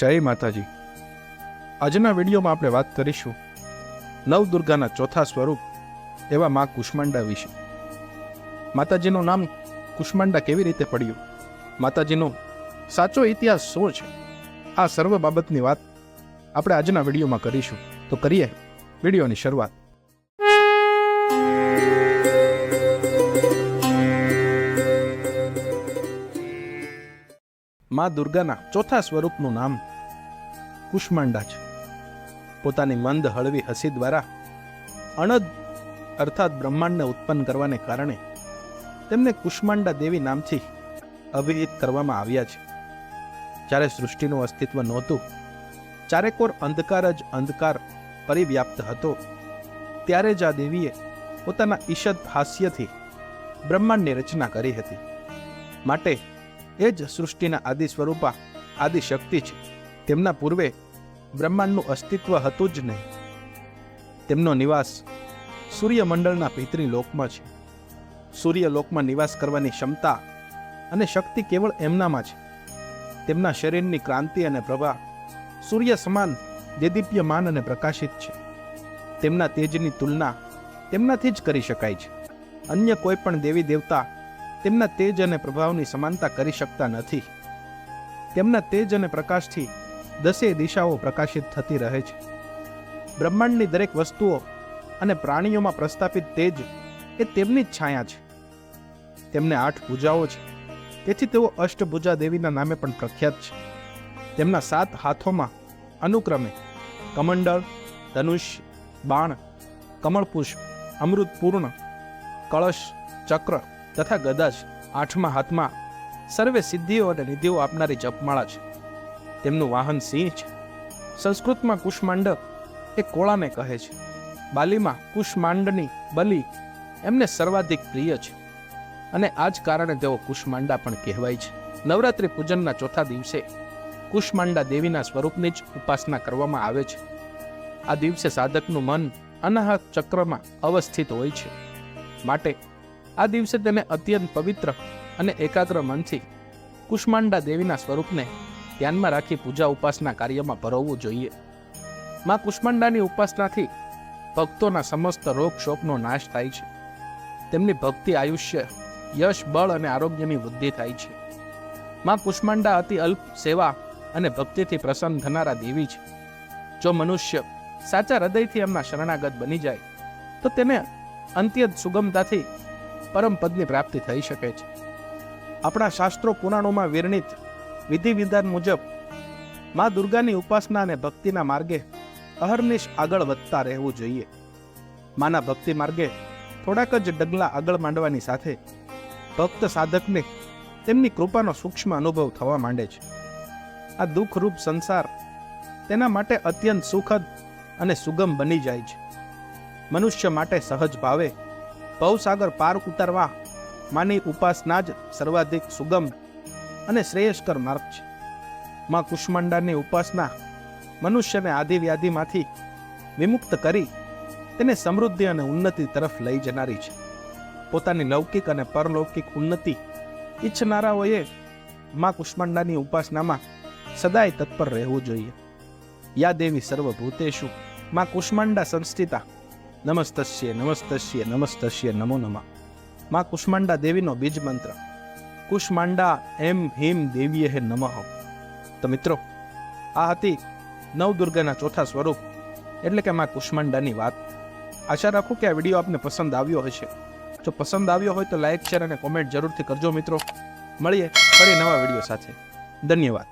જય માતાજી। આજના વિડીયોમાં આપણે વાત કરીશું નવદુર્ગાના ચોથા સ્વરૂપ એવા માં કુષ્માંડા વિશે। માતાજીનું નામ કુષ્માંડા કેવી રીતે પડ્યું, માતાજીનો સાચો ઇતિહાસ શું છે, આ સર્વ બાબતની વાત આપણે આજના વિડીયોમાં કરીશું। તો કરીએ વિડીયોની શરૂઆત। માં દુર્ગાના ચોથા સ્વરૂપનું નામ કુષ્માંડા છે। પોતાની મંદ હળવી હસી દ્વારા અણદ અર્થાત બ્રહ્માંડને ઉત્પન્ન કરવાને કારણે તેમને કુષ્માંડા દેવી નામથી અભિહિત કરવામાં આવ્યા છે। જ્યારે સૃષ્ટિનું અસ્તિત્વ નહોતું, ચારેકોર અંધકાર જ અંધકાર પરિવ્યાપ્ત હતો, ત્યારે જ આ દેવીએ પોતાના ઈષદ હાસ્યથી બ્રહ્માંડની રચના કરી હતી। માટે એ જ સૃષ્ટિના આદિ સ્વરૂપા આદિ શક્તિ છે। તેમના પૂર્વે બ્રહ્માંડનું અસ્તિત્વ હતું જ નહીં। તેમનો નિવાસ સૂર્યમંડળના પિતરી લોકમાં છે। સૂર્યલોકમાં નિવાસ કરવાની ક્ષમતા અને શક્તિ કેવળ એમનામાં છે। તેમના શરીરની ક્રાંતિ અને પ્રભા સૂર્ય સમાન દેદીપ્યમાન અને પ્રકાશિત છે। તેમના તેજની તુલના તેમનાથી જ કરી શકાય છે। અન્ય કોઈ પણ દેવી દેવતા તેમના તેજ અને પ્રભાવની સમાનતા કરી શકતા નથી। તેમના તેજ અને પ્રકાશથી 10 દિશાઓ પ્રકાશિત થતી રહે છે। બ્રહ્માંડની દરેક વસ્તુઓ અને પ્રાણીઓમાં પ્રસ્થાપિત તેજ એ તેમની જ છાયા છે। તેમને 8 ભુજાઓ છે, તેથી તેઓ અષ્ટભુજા દેવીના નામે પણ પ્રખ્યાત છે। તેમના 7 હાથોમાં અનુક્રમે કમંડળ, ધનુષ, બાણ, કમળપુષ્પ, અમૃતપૂર્ણ, કળશ, ચક્ર તથા ગદા છે। 8મા હાથમાં સર્વે સિદ્ધિઓ અને નિધિઓ આપનારી જપમાળા છે। તેમનું વાહન સિંહ છે। સંસ્કૃતમાં કુષ્માંડ એ કોળાને કહે છે। બાલીમાં કુષ્માંડની બલી એમને સર્વાધિક પ્રિય છે અને આ જ કારણે તેઓ કુષ્માંડા પણ કહેવાય છે। નવરાત્રિ પૂજનના ચોથા દિવસે કુષ્માંડા દેવીના સ્વરૂપની જ ઉપાસના કરવામાં આવે છે। આ દિવસે સાધકનું મન અનાહત ચક્રમાં અવસ્થિત હોય છે, માટે આ દિવસે તેને અત્યંત પવિત્ર અને એકાગ્ર મનથી કુષ્માંડા દેવીના સ્વરૂપને ધ્યાનમાં રાખી પૂજા ઉપાસના કાર્યમાં ભરવવું જોઈએ। માં કુષ્માંડાની ઉપાસનાથી ભક્તોના સમસ્ત રોગ શોકનો નાશ થાય છે। તેમની ભક્તિ આયુષ્ય, યશ, બળ અને આરોગ્યની વૃદ્ધિ થાય છે। માં કુષ્માંડા અતિ અલ્પ સેવા અને ભક્તિથી પ્રસન્ન થનારા દેવી છે। જો મનુષ્ય સાચા હૃદયથી એમના શરણાગત બની જાય તો તેને અત્યંત સુગમતાથી પરમ પદની પ્રાપ્તિ થઈ શકે છે। આપણા શાસ્ત્રો પુરાણોમાં વર્ણિત વિધિ વિધાન મુજબ માં દુર્ગાની ઉપાસના અને ભક્તિના માર્ગે અહર્નિશ આગળ વધતા રહેવું જોઈએ। માના ભક્તિ માર્ગે થોડાક જ ડગલા આગળ માંડવાની સાથે ભક્ત સાધકને તેમની કૃપાનો સૂક્ષ્મ અનુભવ થવા માંડે છે। આ દુઃખરૂપ સંસાર તેના માટે અત્યંત સુખદ અને સુગમ બની જાય છે। મનુષ્ય માટે સહજ ભાવે ભવસાગર પાર ઉતારવા માની ઉપાસના જ સર્વાધિક સુગમ અને શ્રેયસ્કર માર્ગ છે। માં કુષ્માંડાની ઉપાસના મનુષ્યને આદિ વ્યાધિમાંથી વિમુક્ત કરી તેને સમૃદ્ધિ અને ઉન્નતિ તરફ લઈ જનારી છે। પોતાની લૌકિક અને પરલૌકિક ઉન્નતિ ઈચ્છનારાઓએ માં કુષ્માંડાની ઉપાસનામાં સદાય તત્પર રહેવું જોઈએ। યા દેવી સર્વભૂતેષુ માં કુષ્માંડા સંસ્થિતા નમસ્તસ્ય નમસ્તસ્ય નમસ્તસ્ય નમો નમઃ। માં કુષ્માંડા દેવીનો બીજ મંત્ર કુષ્માંડા એમ હિમ દેવીએ નમઃ। તો મિત્રો, આ હતી નવદુર્ગાના ચોથા સ્વરૂપ એટલે કે માં કુષ્માંડાની વાત। આશા રાખું કે આ વિડીયો આપને પસંદ આવ્યો હશે। જો પસંદ આવ્યો હોય તો લાઈક, શેર અને કોમેન્ટ જરૂરથી કરજો મિત્રો। મળીએ ફરી નવા વિડીયો સાથે। ધન્યવાદ।